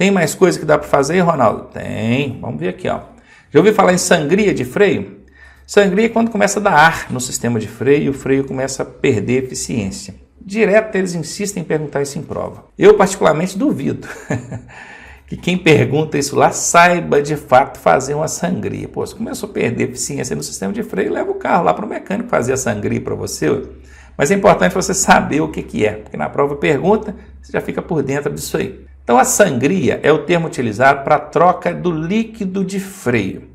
Tem mais coisa que dá para fazer, Ronaldo? Tem. Vamos ver aqui, ó. Já ouviu falar em sangria de freio? Sangria é quando começa a dar ar no sistema de freio e o freio começa a perder eficiência. Direto eles insistem em perguntar isso em prova. Eu particularmente duvido que quem pergunta isso lá saiba de fato fazer uma sangria. Pô, se começou a perder eficiência no sistema de freio, leva o carro lá para o mecânico fazer a sangria para você. Mas é importante você saber o que é, porque na prova pergunta, você já fica por dentro disso aí. Então a sangria é o termo utilizado para a troca do líquido de freio,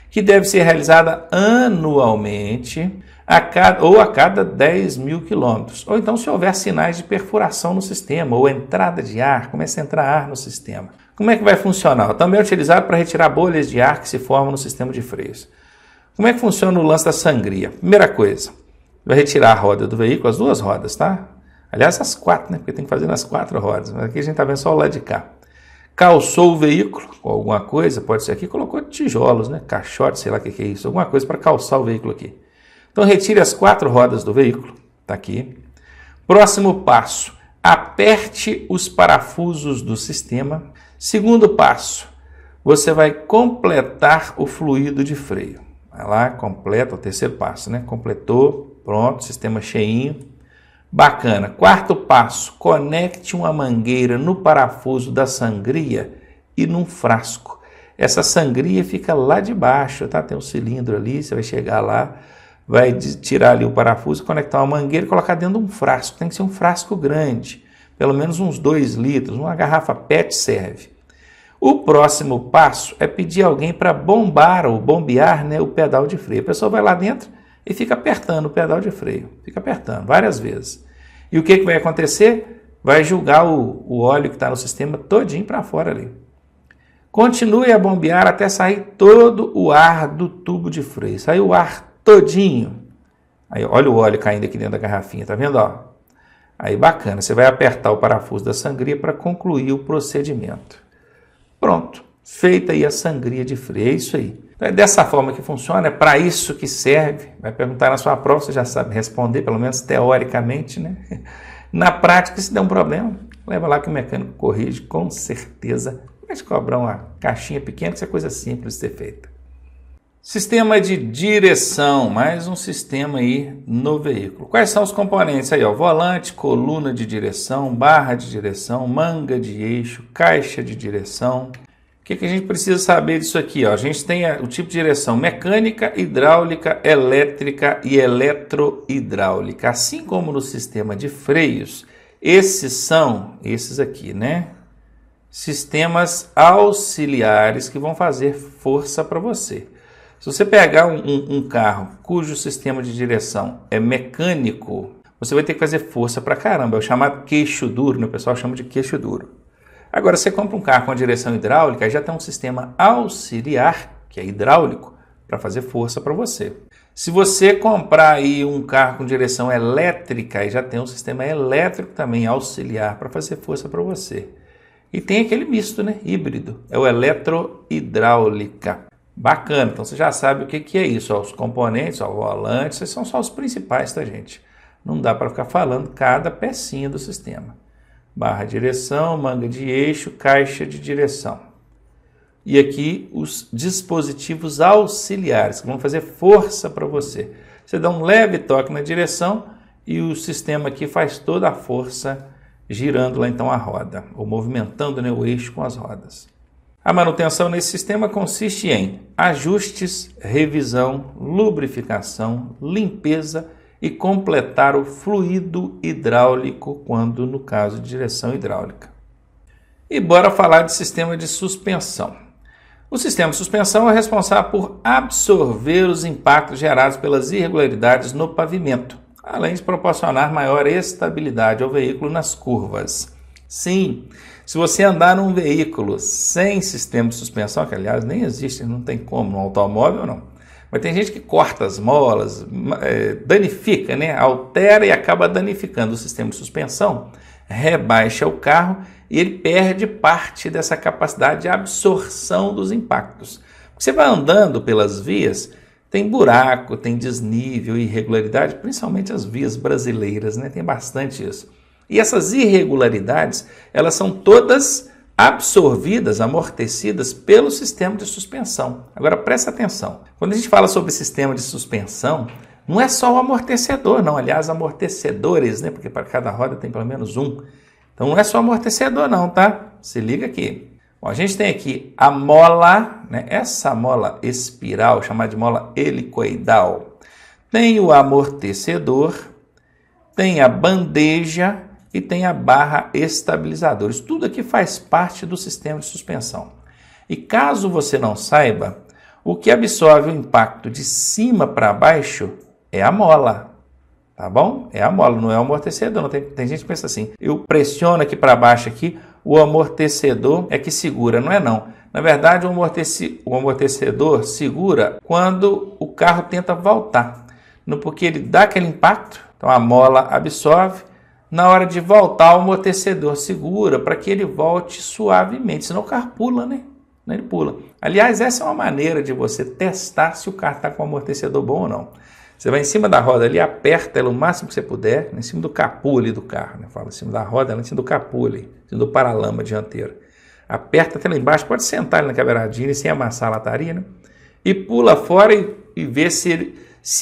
que deve ser realizada anualmente a cada 10 mil quilômetros. Ou então se houver sinais de perfuração no sistema, ou entrada de ar, começa a entrar ar no sistema. Como é que vai funcionar? Também é utilizado para retirar bolhas de ar que se formam no sistema de freios. Como é que funciona o lance da sangria? Primeira coisa, vai retirar a roda do veículo, as duas rodas, tá? Aliás, as quatro, né? Porque tem que fazer nas 4 rodas. Mas aqui a gente está vendo só o lado de cá. Calçou o veículo com alguma coisa, pode ser aqui, colocou tijolos, né? Caixote, sei lá o que é isso. Alguma coisa para calçar o veículo aqui. Então, retire as 4 rodas do veículo. Está aqui. Próximo passo, aperte os parafusos do sistema. Segundo passo, você vai completar o fluido de freio. Vai lá, completa o terceiro passo, né? Completou, pronto, sistema cheinho. Bacana. Quarto passo, conecte uma mangueira no parafuso da sangria e num frasco. Essa sangria fica lá de baixo, tá? Tem um cilindro ali, você vai chegar lá, vai tirar ali o parafuso, conectar uma mangueira e colocar dentro de um frasco. Tem que ser um frasco grande, pelo menos uns 2 litros, uma garrafa PET serve. O próximo passo é pedir alguém para bombar ou bombear, né, o pedal de freio. A pessoa vai lá dentro e fica apertando o pedal de freio, fica apertando várias vezes. E o que vai acontecer? Vai jogar o óleo que está no sistema todinho para fora ali. Continue a bombear até sair todo o ar do tubo de freio. Saiu o ar todinho. Aí, olha o óleo caindo aqui dentro da garrafinha, tá vendo? Ó? Aí bacana, você vai apertar o parafuso da sangria para concluir o procedimento. Pronto, feita aí a sangria de freio, é isso aí. Então é dessa forma que funciona, é para isso que serve. Vai perguntar na sua prova, você já sabe responder, pelo menos teoricamente, né? Na prática, se der um problema, leva lá que o mecânico corrige, com certeza. Vai te cobrar uma caixinha pequena, que isso é coisa simples de ser feita. Sistema de direção, mais um sistema aí no veículo. Quais são os componentes aí? Ó? Volante, coluna de direção, barra de direção, manga de eixo, caixa de direção. O que a gente precisa saber disso aqui? Ó? A gente tem o tipo de direção mecânica, hidráulica, elétrica e eletrohidráulica. Assim como no sistema de freios, esses aqui, né? Sistemas auxiliares que vão fazer força para você. Se você pegar um carro cujo sistema de direção é mecânico, você vai ter que fazer força para caramba. É o chamado queixo duro, né? O pessoal chama de queixo duro. Agora, você compra um carro com a direção hidráulica, já tem um sistema auxiliar, que é hidráulico, para fazer força para você. Se você comprar aí um carro com direção elétrica, já tem um sistema elétrico também auxiliar para fazer força para você. E tem aquele misto, né? Híbrido, é o eletrohidráulica. Bacana, então você já sabe o que é isso. Ó, os componentes, ó, o volante, esses são só os principais, tá, gente? Não dá para ficar falando cada pecinha do sistema. Barra de direção, manga de eixo, caixa de direção. E aqui os dispositivos auxiliares que vão fazer força para você. Você dá um leve toque na direção e o sistema aqui faz toda a força girando lá então a roda, ou movimentando, né, o eixo com as rodas. A manutenção nesse sistema consiste em ajustes, revisão, lubrificação, limpeza e completar o fluido hidráulico quando no caso de direção hidráulica. E bora falar de sistema de suspensão. O sistema de suspensão é responsável por absorver os impactos gerados pelas irregularidades no pavimento, além de proporcionar maior estabilidade ao veículo nas curvas. Sim, se você andar num veículo sem sistema de suspensão, que aliás nem existe, não tem como, no automóvel não, mas tem gente que corta as molas, danifica, né? Altera e acaba danificando o sistema de suspensão, rebaixa o carro e ele perde parte dessa capacidade de absorção dos impactos. Você vai andando pelas vias, tem buraco, tem desnível, irregularidade, principalmente as vias brasileiras, né? Tem bastante isso. E essas irregularidades, elas são todas absorvidas, amortecidas pelo sistema de suspensão. Agora presta atenção, quando a gente fala sobre sistema de suspensão, não é só o amortecedor, não. Aliás, amortecedores, né? Porque para cada roda tem pelo menos um. Então não é só amortecedor não, tá? Se liga aqui. Bom, a gente tem aqui a mola, né? Essa mola espiral, chamada de mola helicoidal. Tem o amortecedor, tem a bandeja e tem a barra estabilizadora. Isso tudo aqui faz parte do sistema de suspensão. E caso você não saiba, o que absorve o impacto de cima para baixo é a mola, tá bom? É a mola, não é o amortecedor. Tem gente que pensa assim, eu pressiono aqui para baixo aqui, o amortecedor é que segura. Não é não. Na verdade, o amortecedor segura quando o carro tenta voltar. Porque ele dá aquele impacto, então a mola absorve. Na hora de voltar, o amortecedor segura para que ele volte suavemente, senão o carro pula, né? Ele pula. Aliás, essa é uma maneira de você testar se o carro está com o amortecedor bom ou não. Você vai em cima da roda ali, aperta ela o máximo que você puder, em cima do capô ali do carro, né? Fala em cima da roda, em cima do capô ali, em cima do paralama dianteiro. Aperta até lá embaixo, pode sentar ali na beiradinha sem amassar a lataria, né? E pula fora e vê se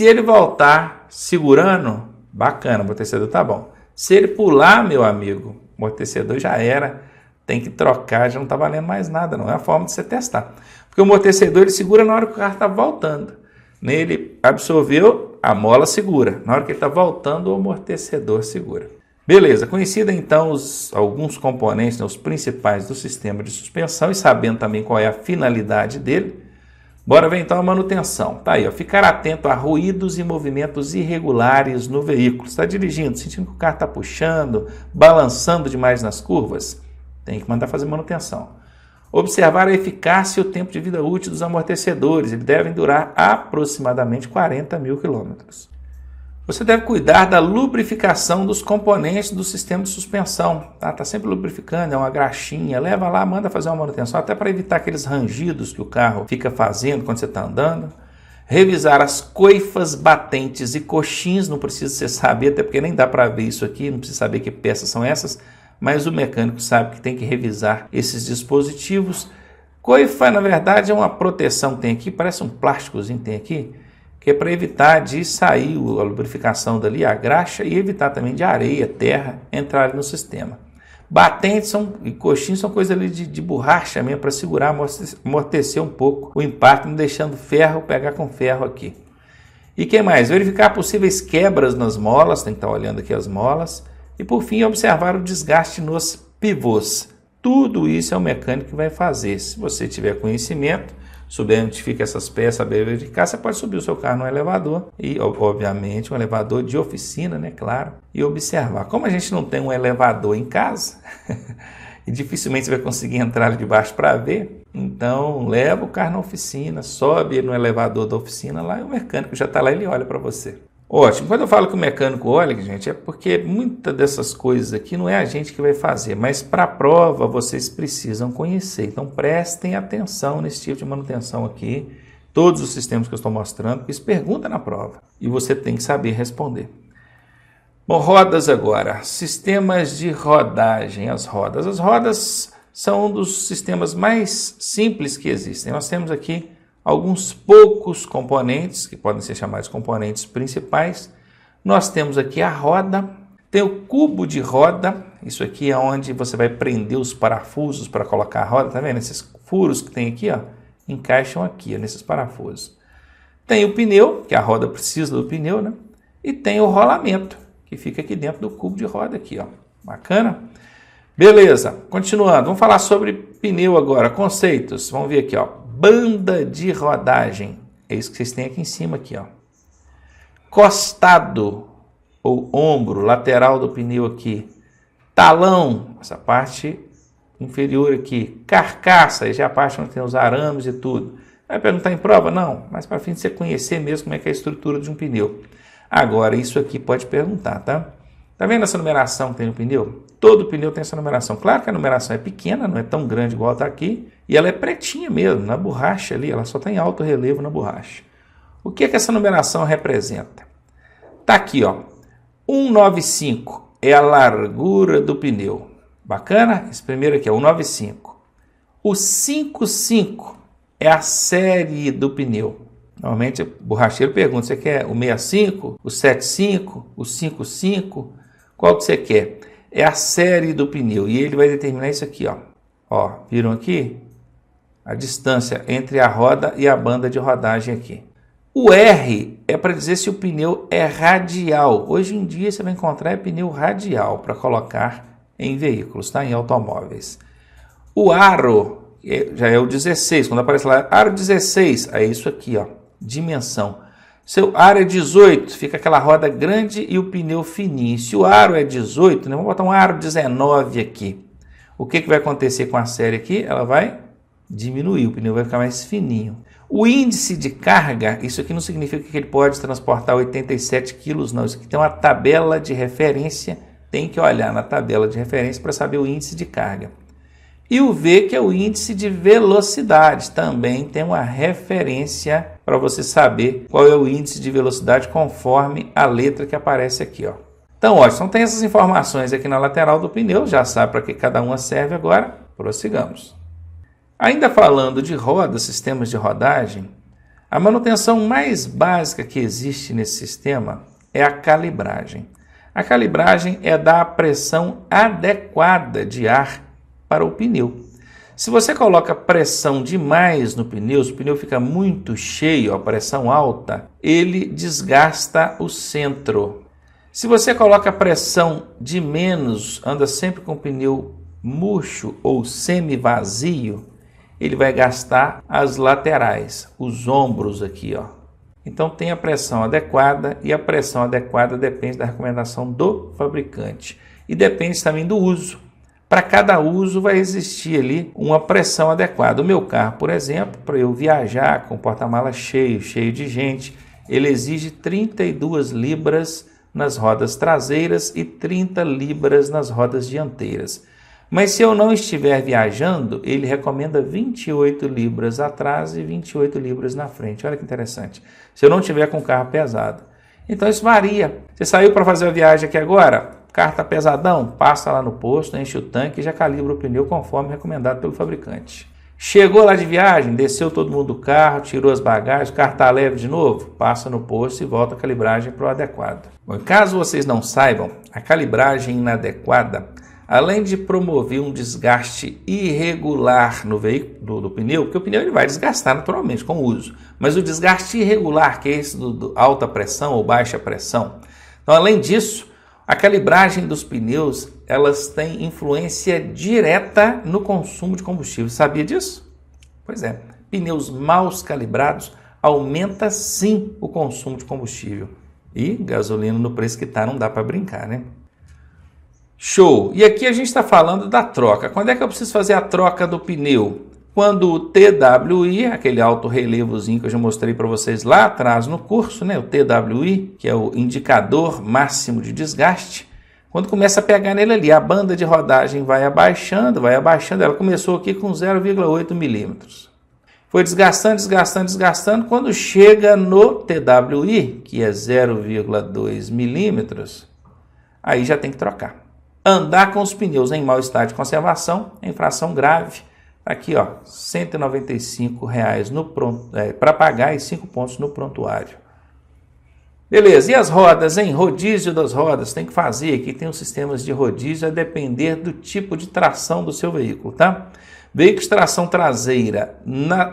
ele voltar segurando, bacana, o amortecedor tá bom. Se ele pular, meu amigo, o amortecedor já era, tem que trocar, já não está valendo mais nada, não é a forma de você testar. Porque o amortecedor ele segura na hora que o carro está voltando. Ele absorveu, a mola segura. Na hora que ele está voltando, o amortecedor segura. Beleza, conhecida então alguns componentes, né, os principais do sistema de suspensão e sabendo também qual é a finalidade dele, bora ver então a manutenção. Tá aí, ó, ficar atento a ruídos e movimentos irregulares no veículo. Está dirigindo, sentindo que o carro está puxando, balançando demais nas curvas? Tem que mandar fazer manutenção. Observar a eficácia e o tempo de vida útil dos amortecedores. Eles devem durar aproximadamente 40 mil quilômetros. Você deve cuidar da lubrificação dos componentes do sistema de suspensão. Tá sempre lubrificando, é uma graxinha. Leva lá, manda fazer uma manutenção, até para evitar aqueles rangidos que o carro fica fazendo quando você está andando. Revisar as coifas, batentes e coxins. Não precisa você saber, até porque nem dá para ver isso aqui, não precisa saber que peças são essas. Mas o mecânico sabe que tem que revisar esses dispositivos. Coifa, na verdade, é uma proteção que tem aqui, parece um plásticozinho que tem aqui, que é para evitar de sair a lubrificação dali, a graxa, e evitar também de areia, terra, entrar no sistema. Batentes e coxinhos são coisas ali de borracha mesmo, para segurar, amortecer um pouco o impacto, não deixando ferro pegar com ferro aqui. E que mais? Verificar possíveis quebras nas molas, tem que estar olhando aqui as molas. E por fim, observar o desgaste nos pivôs. Tudo isso é o mecânico que vai fazer. Se você tiver conhecimento, souber onde fica essas peças, saber verificar, você pode subir o seu carro no elevador. E, obviamente, um elevador de oficina, né? Claro. E observar. Como a gente não tem um elevador em casa, e dificilmente você vai conseguir entrar ali debaixo para ver, então leva o carro na oficina, sobe ele no elevador da oficina lá e o mecânico já está lá e ele olha para você. Ótimo. Quando eu falo que o mecânico olha, gente, é porque muitas dessas coisas aqui não é a gente que vai fazer, mas para a prova vocês precisam conhecer. Então prestem atenção nesse tipo de manutenção aqui, todos os sistemas que eu estou mostrando, porque isso pergunta na prova e você tem que saber responder. Bom, rodas agora. Sistemas de rodagem. As rodas são um dos sistemas mais simples que existem. Nós temos aqui alguns poucos componentes, que podem ser chamados componentes principais. Nós temos aqui a roda, tem o cubo de roda, isso aqui é onde você vai prender os parafusos para colocar a roda, tá vendo? Esses furos que tem aqui, ó, encaixam aqui, ó, nesses parafusos. Tem o pneu, que a roda precisa do pneu, né? E tem o rolamento, que fica aqui dentro do cubo de roda aqui, ó. Bacana? Beleza, continuando, vamos falar sobre pneu agora, conceitos, vamos ver aqui, ó. Banda de rodagem, é isso que vocês têm aqui em cima, aqui, ó. Costado, ou ombro, lateral do pneu aqui. Talão, essa parte inferior aqui. Carcaça, já é a parte onde tem os arames e tudo. Vai perguntar em prova? Não, mas para fim de você conhecer mesmo como é que é a estrutura de um pneu. Agora, isso aqui pode perguntar, tá? Tá vendo essa numeração que tem no pneu? Todo pneu tem essa numeração. Claro que a numeração é pequena, não é tão grande igual está aqui. E ela é pretinha mesmo, na borracha ali. Ela só tem alto relevo na borracha. O que é que essa numeração representa? Tá aqui, ó. 195 é a largura do pneu. Bacana? Esse primeiro aqui é 195. O 55 é a série do pneu. Normalmente o borracheiro pergunta, você quer o 65, o 75, o 55? Qual que você quer? É a série do pneu e ele vai determinar isso aqui, ó. Ó, viram aqui? A distância entre a roda e a banda de rodagem aqui. O R é para dizer se o pneu é radial. Hoje em dia você vai encontrar pneu radial para colocar em veículos, tá? Em automóveis. O aro já é o 16, quando aparece lá, aro 16, é isso aqui, ó, dimensão. Seu aro é 18, fica aquela roda grande e o pneu fininho. Se o aro é 18, né, vamos botar um aro 19 aqui. O que vai acontecer com a série aqui? Ela vai diminuir, o pneu vai ficar mais fininho. O índice de carga, isso aqui não significa que ele pode transportar 87 quilos, não. Isso aqui tem uma tabela de referência, tem que olhar na tabela de referência para saber o índice de carga. E o V, que é o índice de velocidade, também tem uma referência para você saber qual é o índice de velocidade conforme a letra que aparece aqui, ó. Então, ó, então tem essas informações aqui na lateral do pneu, já sabe para que cada uma serve agora, prossigamos. Ainda falando de rodas, sistemas de rodagem, a manutenção mais básica que existe nesse sistema é a calibragem. A calibragem é dar a pressão adequada de ar para o pneu. Se você coloca pressão demais no pneu, se o pneu fica muito cheio, a pressão alta, ele desgasta o centro. Se você coloca pressão de menos, anda sempre com o pneu murcho ou semi-vazio, ele vai gastar as laterais, os ombros aqui, ó. Então tem a pressão adequada e a pressão adequada depende da recomendação do fabricante e depende também do uso. Para cada uso vai existir ali uma pressão adequada. O meu carro, por exemplo, para eu viajar com o porta-malas cheio de gente, ele exige 32 libras nas rodas traseiras e 30 libras nas rodas dianteiras. Mas se eu não estiver viajando, ele recomenda 28 libras atrás e 28 libras na frente. Olha que interessante. Se eu não estiver com o carro pesado. Então isso varia. Você saiu para fazer a viagem aqui agora? O carro está pesadão? Passa lá no posto, enche o tanque e já calibra o pneu conforme recomendado pelo fabricante. Chegou lá de viagem, desceu todo mundo do carro, tirou as bagagens, o carro está leve de novo? Passa no posto e volta a calibragem para o adequado. Bom, caso vocês não saibam, a calibragem inadequada, além de promover um desgaste irregular no veículo do pneu, porque o pneu ele vai desgastar naturalmente com o uso, mas o desgaste irregular, que é esse do alta pressão ou baixa pressão. Então, além disso, a calibragem dos pneus, elas têm influência direta no consumo de combustível. Sabia disso? Pois é, pneus mal calibrados aumenta sim o consumo de combustível. E gasolina no preço que está não dá para brincar, né? Show! E aqui a gente está falando da troca. Quando é que eu preciso fazer a troca do pneu? Quando o TWI, aquele alto relevozinho que eu já mostrei para vocês lá atrás no curso, né? O TWI, que é o indicador máximo de desgaste, quando começa a pegar nele ali, a banda de rodagem vai abaixando, ela começou aqui com 0,8 milímetros. Foi desgastando, quando chega no TWI, que é 0,2 milímetros, aí já tem que trocar. Andar com os pneus em mau estado de conservação é infração grave. Aqui, ó, R$ 195 para pagar e 5 pontos no prontuário. Beleza, e as rodas, hein? Rodízio das rodas, tem que fazer. Aqui tem os sistemas de rodízio a depender do tipo de tração do seu veículo, tá? Veículo de tração traseira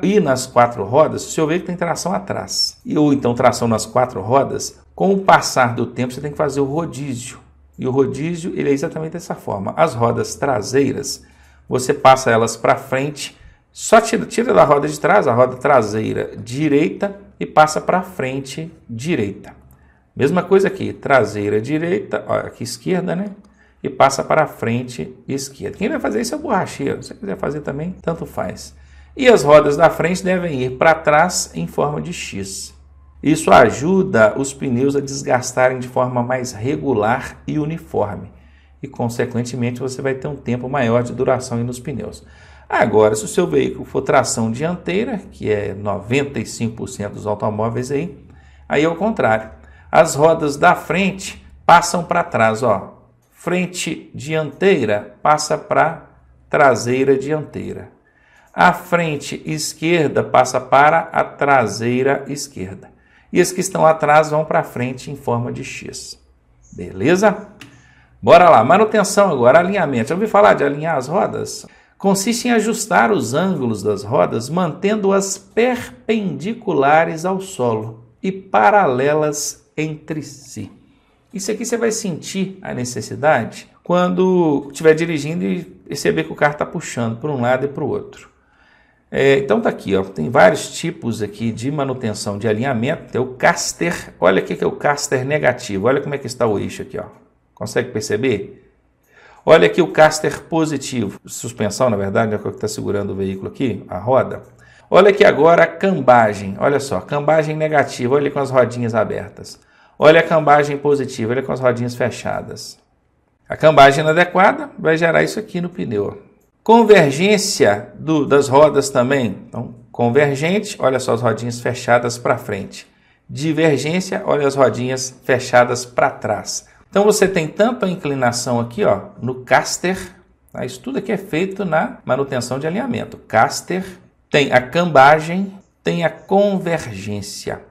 e nas 4 rodas, o seu veículo tem tração atrás. Ou então tração nas 4 rodas, com o passar do tempo você tem que fazer o rodízio. E o rodízio ele é exatamente dessa forma. As rodas traseiras, você passa elas para frente, só tira da roda de trás, a roda traseira direita e passa para frente direita. Mesma coisa aqui, traseira direita, ó, aqui esquerda, né? E passa para frente esquerda. Quem vai fazer isso é o borracheiro. Se você quiser fazer também, tanto faz. E as rodas da frente devem ir para trás em forma de X. Isso ajuda os pneus a desgastarem de forma mais regular e uniforme. E, consequentemente, você vai ter um tempo maior de duração nos pneus. Agora, se o seu veículo for tração dianteira, que é 95% dos automóveis aí é o contrário. As rodas da frente passam para trás, ó. Frente dianteira passa para traseira dianteira. A frente esquerda passa para a traseira esquerda. E as que estão atrás vão para frente em forma de X. Beleza? Bora lá, manutenção agora, alinhamento. Já ouviu falar de alinhar as rodas? Consiste em ajustar os ângulos das rodas, mantendo-as perpendiculares ao solo e paralelas entre si. Isso aqui você vai sentir a necessidade quando estiver dirigindo e perceber que o carro está puxando para um lado e para o outro. Então tá aqui, ó, tem vários tipos aqui de manutenção de alinhamento. Tem o caster, olha aqui que é o caster negativo, olha como é que está o eixo aqui, ó. Consegue perceber? Olha aqui o caster positivo, suspensão na verdade, é o que está segurando o veículo aqui, a roda. Olha aqui agora a cambagem, olha só, cambagem negativa, olha com as rodinhas abertas. Olha a cambagem positiva, olha com as rodinhas fechadas. A cambagem inadequada vai gerar isso aqui no pneu. Convergência das rodas também. Então, convergente, olha só as rodinhas fechadas para frente. Divergência, olha as rodinhas fechadas para trás. Então, você tem tanto a inclinação aqui, ó, no caster, tá? Isso tudo aqui é feito na manutenção de alinhamento. Caster, tem a cambagem, tem a convergência.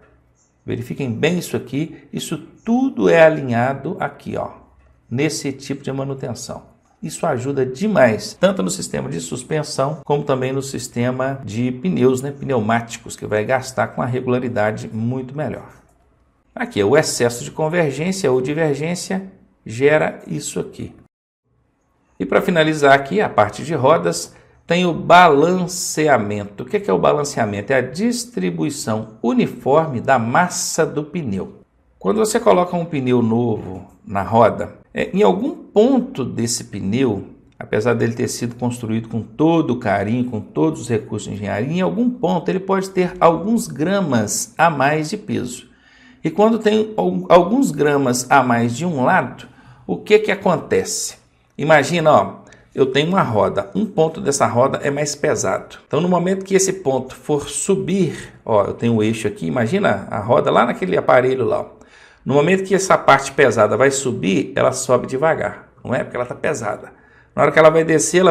Verifiquem bem isso aqui, isso tudo é alinhado aqui, ó, nesse tipo de manutenção. Isso ajuda demais, tanto no sistema de suspensão, como também no sistema de pneus, né, pneumáticos, que vai gastar com uma regularidade muito melhor. Aqui, o excesso de convergência ou divergência gera isso aqui. E para finalizar aqui, a parte de rodas, tem o balanceamento. O que é o balanceamento? É a distribuição uniforme da massa do pneu. Quando você coloca um pneu novo na roda, em algum ponto desse pneu, apesar dele ter sido construído com todo o carinho, com todos os recursos de engenharia, em algum ponto ele pode ter alguns gramas a mais de peso. E quando tem alguns gramas a mais de um lado, o que acontece? Imagina, ó, eu tenho uma roda, um ponto dessa roda é mais pesado. Então, no momento que esse ponto for subir, ó, eu tenho o eixo aqui, imagina a roda lá naquele aparelho lá, ó. No momento que essa parte pesada vai subir, ela sobe devagar, não é? Porque ela está pesada. Na hora que ela vai descer,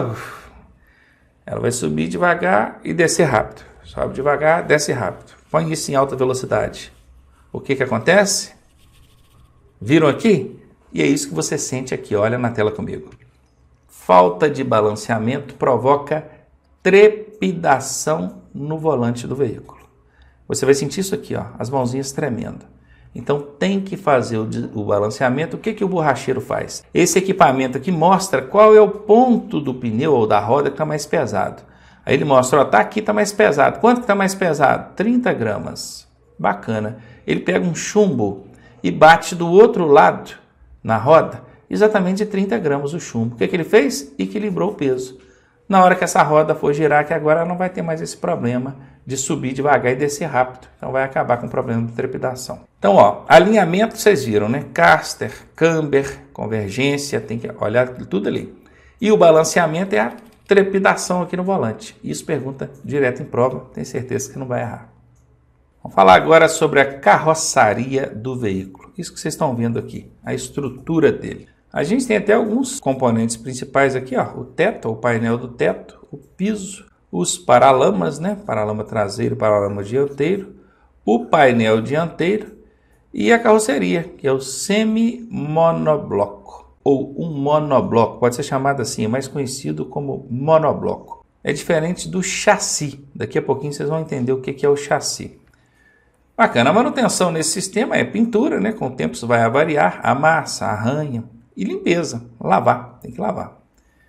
ela vai subir devagar e descer rápido. Sobe devagar, desce rápido. Põe isso em alta velocidade. O que acontece? Viram aqui? E é isso que você sente aqui, olha na tela comigo. Falta de balanceamento provoca trepidação no volante do veículo. Você vai sentir isso aqui, ó, as mãozinhas tremendo. Então tem que fazer o balanceamento. O que o borracheiro faz? Esse equipamento aqui mostra qual é o ponto do pneu ou da roda que está mais pesado. Aí ele mostra, ó, tá aqui, está mais pesado. Quanto que está mais pesado? 30 gramas. Bacana. Ele pega um chumbo e bate do outro lado na roda, exatamente de 30 gramas o chumbo. O que ele fez? Equilibrou o peso. Na hora que essa roda for girar, que agora não vai ter mais esse problema de subir devagar e descer rápido. Então vai acabar com o problema de trepidação. Então, ó, alinhamento vocês viram, né? Caster, camber, convergência, tem que olhar tudo ali. E o balanceamento é a trepidação aqui no volante. Isso pergunta direto em prova, tenho certeza que não vai errar. Vamos falar agora sobre a carroçaria do veículo. Isso que vocês estão vendo aqui, a estrutura dele. A gente tem até alguns componentes principais aqui, ó, o teto, o painel do teto, o piso, os paralamas, né? Paralama traseiro, paralama dianteiro, o painel dianteiro e a carroceria, que é o semi-monobloco, ou um monobloco, pode ser chamado assim, é mais conhecido como monobloco. É diferente do chassi, daqui a pouquinho vocês vão entender o que é o chassi. Bacana, a manutenção nesse sistema é pintura, né? Com o tempo isso vai variar, amassa, arranha e limpeza, lavar, tem que lavar.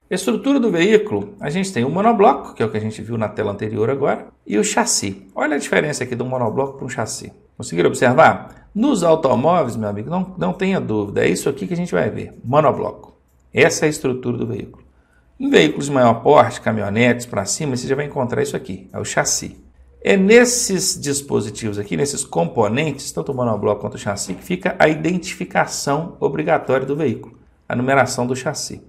Estrutura do veículo, a gente tem o monobloco, que é o que a gente viu na tela anterior agora, e o chassi. Olha a diferença aqui do monobloco para um chassi. Conseguiram observar? Nos automóveis, meu amigo, não tenha dúvida, é isso aqui que a gente vai ver, monobloco. Essa é a estrutura do veículo. Em veículos de maior porte, caminhonetes para cima, você já vai encontrar isso aqui, é o chassi. É nesses dispositivos aqui, nesses componentes, tanto o monobloco quanto o chassi, que fica a identificação obrigatória do veículo, a numeração do chassi.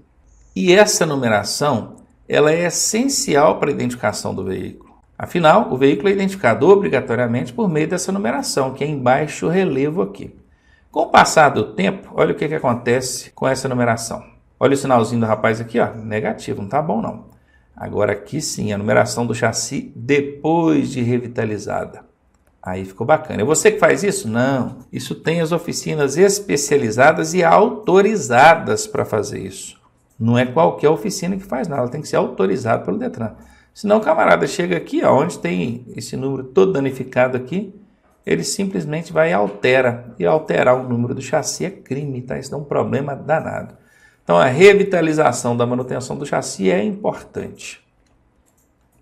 E essa numeração, ela é essencial para a identificação do veículo. Afinal, o veículo é identificado obrigatoriamente por meio dessa numeração, que é em baixo relevo aqui. Com o passar do tempo, olha o que acontece com essa numeração. Olha o sinalzinho do rapaz aqui, ó, negativo, não está bom não. Agora aqui sim, a numeração do chassi depois de revitalizada. Aí ficou bacana. É você que faz isso? Não. Isso tem as oficinas especializadas e autorizadas para fazer isso. Não é qualquer oficina que faz nada, ela tem que ser autorizada pelo Detran. Senão o camarada chega aqui, ó, onde tem esse número todo danificado aqui, ele simplesmente vai e altera. E alterar o número do chassi é crime, tá? Isso dá um problema danado. Então a revitalização da manutenção do chassi é importante.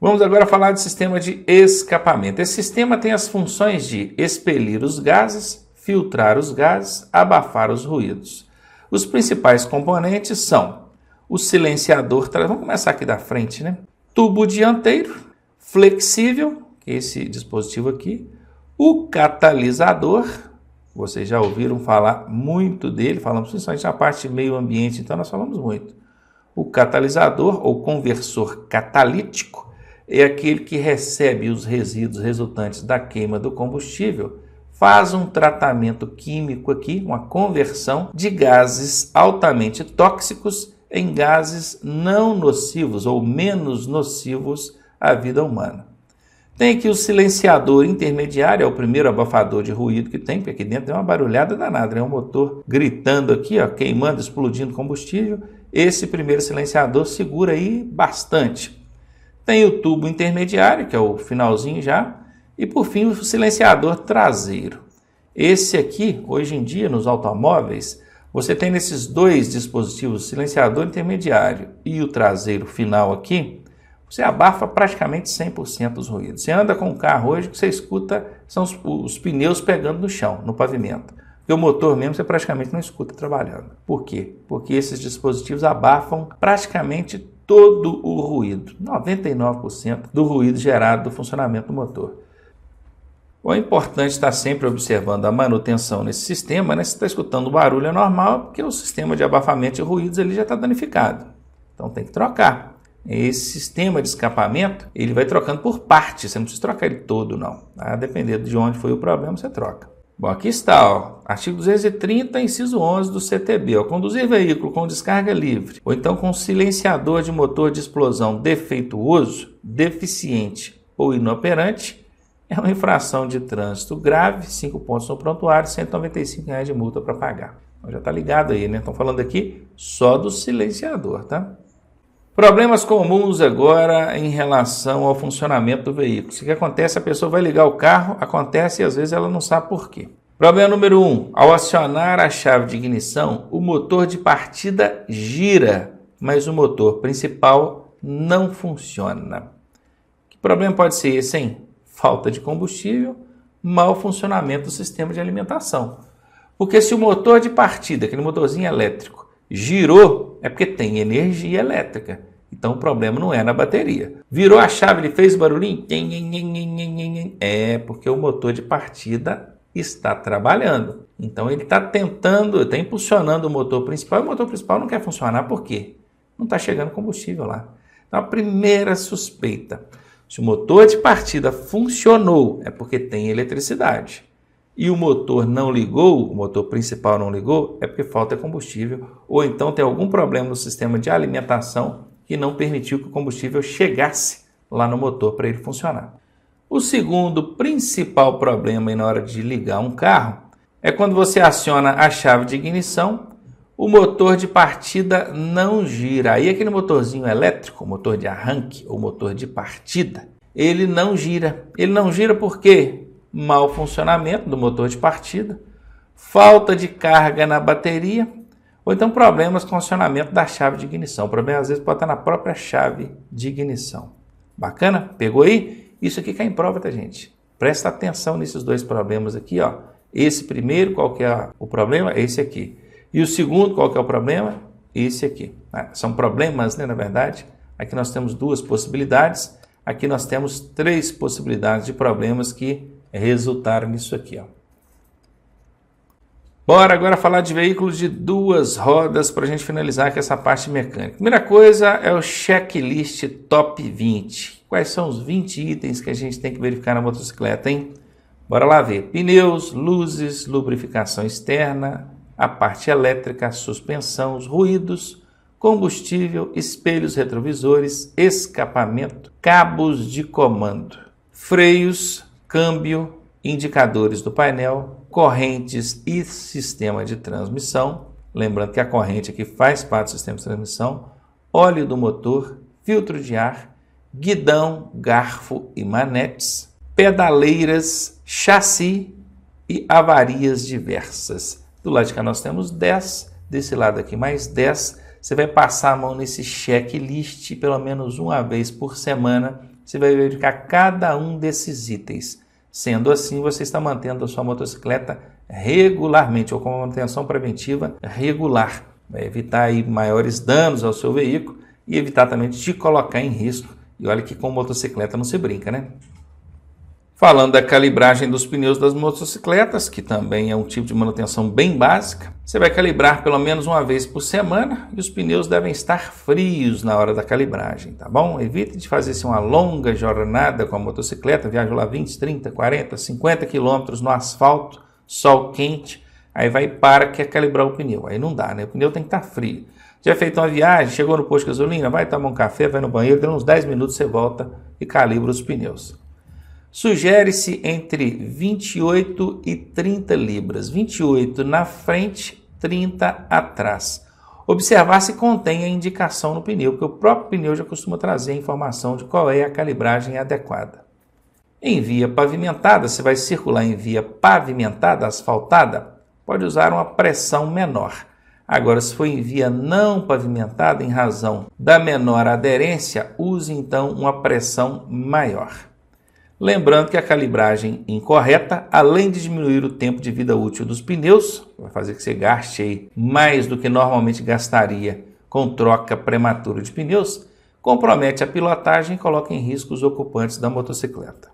Vamos agora falar do sistema de escapamento. Esse sistema tem as funções de expelir os gases, filtrar os gases, abafar os ruídos. Os principais componentes são o silenciador, vamos começar aqui da frente, né? Tubo dianteiro, flexível, que é esse dispositivo aqui, o catalisador, vocês já ouviram falar muito dele, falamos principalmente na parte de meio ambiente, então nós falamos muito. O catalisador ou conversor catalítico é aquele que recebe os resíduos resultantes da queima do combustível, faz um tratamento químico aqui, uma conversão de gases altamente tóxicos em gases não nocivos ou menos nocivos à vida humana. Tem aqui o silenciador intermediário, é o primeiro abafador de ruído que tem, porque aqui dentro tem uma barulhada danada, né? Um motor gritando aqui, ó, queimando, explodindo combustível. Esse primeiro silenciador segura aí bastante. Tem o tubo intermediário, que é o finalzinho já, e por fim o silenciador traseiro. Esse aqui, hoje em dia, nos automóveis, você tem nesses dois dispositivos, o silenciador intermediário e o traseiro final aqui, você abafa praticamente 100% dos ruídos. Você anda com um carro hoje, o que você escuta são os pneus pegando no chão, no pavimento. Porque o motor mesmo você praticamente não escuta trabalhando. Por quê? Porque esses dispositivos abafam praticamente todo o ruído, 99% do ruído gerado do funcionamento do motor. É importante estar sempre observando a manutenção nesse sistema, né? Se está escutando barulho é normal, porque o sistema de abafamento de ruídos ele já está danificado. Então tem que trocar. Esse sistema de escapamento, ele vai trocando por partes, você não precisa trocar ele todo não. A depender de onde foi o problema, você troca. Bom, aqui está, ó, artigo 230, inciso 11 do CTB. Ó, conduzir veículo com descarga livre ou então com silenciador de motor de explosão defeituoso, deficiente ou inoperante, é uma infração de trânsito grave, 5 pontos no prontuário, R$ 195 de multa para pagar. Então, já está ligado aí, né? Estão falando aqui só do silenciador, tá? Problemas comuns agora em relação ao funcionamento do veículo. O que acontece? A pessoa vai ligar o carro, acontece e às vezes ela não sabe por quê. Problema número 1. Ao acionar a chave de ignição, o motor de partida gira, mas o motor principal não funciona. Que problema pode ser esse, hein? Falta de combustível, mau funcionamento do sistema de alimentação. Porque se o motor de partida, aquele motorzinho elétrico, girou, é porque tem energia elétrica. Então o problema não é na bateria. Virou a chave, ele fez barulhinho? É porque o motor de partida está trabalhando. Então ele está tentando, está impulsionando o motor principal, e o motor principal não quer funcionar. Por quê? Não está chegando combustível lá. Então a primeira suspeita: se o motor de partida funcionou, é porque tem eletricidade. E o motor não ligou, o motor principal não ligou, é porque falta combustível. Ou então tem algum problema no sistema de alimentação que não permitiu que o combustível chegasse lá no motor para ele funcionar. O segundo principal problema aí na hora de ligar um carro é quando você aciona a chave de ignição, o motor de partida não gira. Aí aquele motorzinho elétrico, motor de arranque ou motor de partida, ele não gira. Ele não gira por quê? Mau funcionamento do motor de partida, falta de carga na bateria, ou então problemas com o acionamento da chave de ignição. O problema às vezes pode estar na própria chave de ignição. Bacana? Pegou aí? Isso aqui cai em prova, tá, gente? Presta atenção nesses dois problemas aqui, ó. Esse primeiro, qual que é o problema? Esse aqui. E o segundo, qual que é o problema? Esse aqui. São problemas, né, na verdade. Aqui nós temos duas possibilidades. Aqui nós temos três possibilidades de problemas que resultaram nisso aqui, ó. Bora agora falar de veículos de duas rodas para a gente finalizar com essa parte mecânica. Primeira coisa é o checklist top 20. Quais são os 20 itens que a gente tem que verificar na motocicleta, hein? Bora lá ver. Pneus, luzes, lubrificação externa, a parte elétrica, a suspensão, os ruídos, combustível, espelhos retrovisores, escapamento, cabos de comando, freios, câmbio, indicadores do painel, correntes e sistema de transmissão. Lembrando que a corrente aqui faz parte do sistema de transmissão, óleo do motor, filtro de ar, guidão, garfo e manetes, pedaleiras, chassi e avarias diversas. Do lado de cá nós temos 10, desse lado aqui mais 10. Você vai passar a mão nesse checklist pelo menos uma vez por semana. Você vai verificar cada um desses itens. Sendo assim, você está mantendo a sua motocicleta regularmente ou com manutenção preventiva regular. Vai evitar aí maiores danos ao seu veículo e evitar também de te colocar em risco. E olha que com motocicleta não se brinca, né? Falando da calibragem dos pneus das motocicletas, que também é um tipo de manutenção bem básica, você vai calibrar pelo menos uma vez por semana e os pneus devem estar frios na hora da calibragem, tá bom? Evite de fazer uma longa jornada com a motocicleta, viaja lá 20, 30, 40, 50 quilômetros no asfalto, sol quente, aí vai e para, quer calibrar o pneu, aí não dá, né? O pneu tem que estar frio. Já feito uma viagem, chegou no posto de gasolina, vai tomar um café, vai no banheiro, deu uns 10 minutos, você volta e calibra os pneus. Sugere-se entre 28 e 30 libras, 28 na frente, 30 atrás. Observar se contém a indicação no pneu, porque o próprio pneu já costuma trazer a informação de qual é a calibragem adequada. Em via pavimentada, você vai circular em via pavimentada, asfaltada, pode usar uma pressão menor. Agora, se for em via não pavimentada, em razão da menor aderência, use então uma pressão maior. Lembrando que a calibragem incorreta, além de diminuir o tempo de vida útil dos pneus, vai fazer que você gaste aí mais do que normalmente gastaria com troca prematura de pneus, compromete a pilotagem e coloca em risco os ocupantes da motocicleta.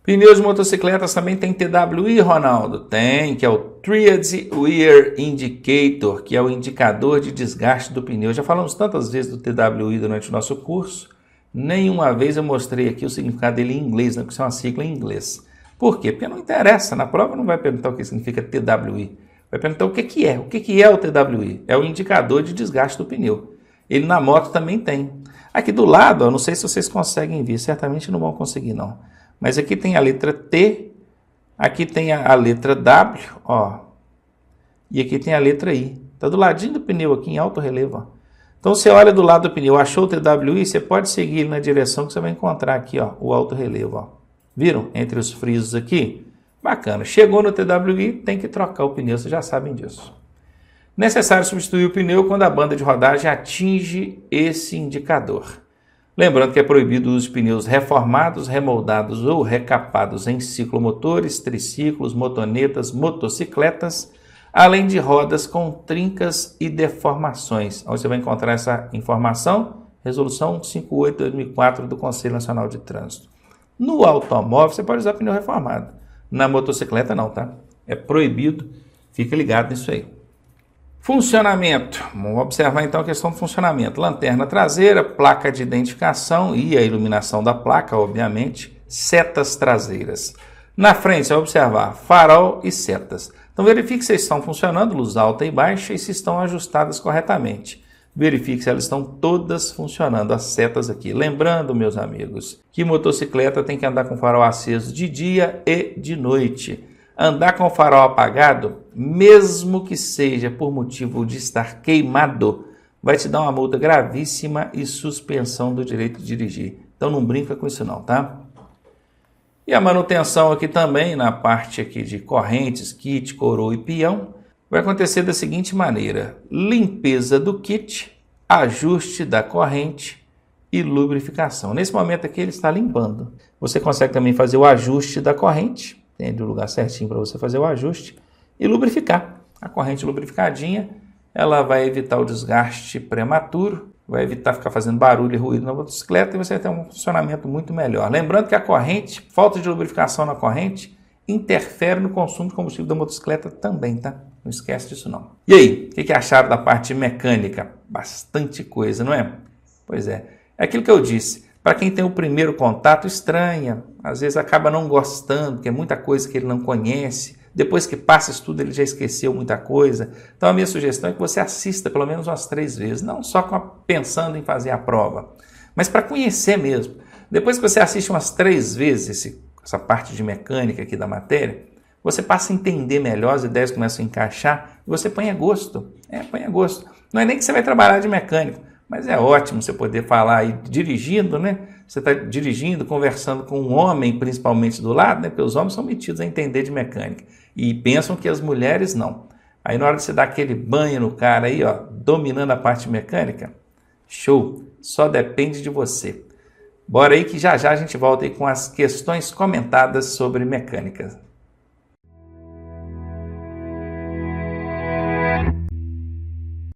Pneus de motocicletas também tem TWI, Ronaldo? Tem, que é o Tread Wear Indicator, que é o indicador de desgaste do pneu. Já falamos tantas vezes do TWI durante o nosso curso. Nenhuma vez eu mostrei aqui o significado dele em inglês, né? Porque isso é uma sigla em inglês. Por quê? Porque não interessa. Na prova não vai perguntar o que significa TWI. Vai perguntar o que é. O que é o TWI? É o indicador de desgaste do pneu. Ele na moto também tem. Aqui do lado, ó, não sei se vocês conseguem ver. Certamente não vão conseguir, não. Mas aqui tem a letra T. Aqui tem a letra W. Ó, e aqui tem a letra I. Está do ladinho do pneu aqui em alto relevo, ó. Então, você olha do lado do pneu, achou o TWI, você pode seguir na direção que você vai encontrar aqui, ó, o alto relevo. Ó. Viram? Entre os frisos aqui. Bacana. Chegou no TWI, tem que trocar o pneu, vocês já sabem disso. Necessário substituir o pneu quando a banda de rodagem atinge esse indicador. Lembrando que é proibido o uso de pneus reformados, remoldados ou recapados em ciclomotores, triciclos, motonetas, motocicletas, além de rodas com trincas e deformações. Onde você vai encontrar essa informação? Resolução 58/2004 do Conselho Nacional de Trânsito. No automóvel, você pode usar pneu reformado. Na motocicleta, não, tá? É proibido. Fica ligado nisso aí. Funcionamento. Vamos observar então a questão do funcionamento. Lanterna traseira, placa de identificação e a iluminação da placa, obviamente. Setas traseiras. Na frente, você vai observar farol e setas. Então, verifique se estão funcionando, luz alta e baixa, e se estão ajustadas corretamente. Verifique se elas estão todas funcionando, as setas aqui. Lembrando, meus amigos, que motocicleta tem que andar com farol aceso de dia e de noite. Andar com o farol apagado, mesmo que seja por motivo de estar queimado, vai te dar uma multa gravíssima e suspensão do direito de dirigir. Então, não brinca com isso não, tá? E a manutenção aqui também, na parte aqui de correntes, kit, coroa e peão, vai acontecer da seguinte maneira: limpeza do kit, ajuste da corrente e lubrificação. Nesse momento aqui ele está limpando. Você consegue também fazer o ajuste da corrente, tem o lugar certinho para você fazer o ajuste, e lubrificar. A corrente lubrificadinha, ela vai evitar o desgaste prematuro, vai evitar ficar fazendo barulho e ruído na motocicleta e você vai ter um funcionamento muito melhor. Lembrando que a corrente, falta de lubrificação na corrente, interfere no consumo de combustível da motocicleta também, tá? Não esquece disso não. E aí, o que acharam da parte mecânica? Bastante coisa, não é? Pois é. É aquilo que eu disse. Para quem tem o primeiro contato, estranha. Às vezes acaba não gostando, porque é muita coisa que ele não conhece. depois que passa isso tudo ele já esqueceu muita coisa. Então a minha sugestão é que você assista pelo menos umas 3 vezes, não só pensando em fazer a prova, mas para conhecer mesmo. Depois que você assiste umas 3 vezes essa parte de mecânica aqui da matéria, você passa a entender melhor, as ideias começam a encaixar e você põe a gosto. Põe a gosto. Não é nem que você vai trabalhar de mecânico, mas é ótimo você poder falar aí dirigindo, né? Você está dirigindo, conversando com um homem, principalmente do lado, né? Porque os homens são metidos a entender de mecânica e pensam que as mulheres não. Aí na hora de você dar aquele banho no cara aí, ó, dominando a parte mecânica, show, só depende de você. Bora aí que já já a gente volta aí com as questões comentadas sobre mecânica.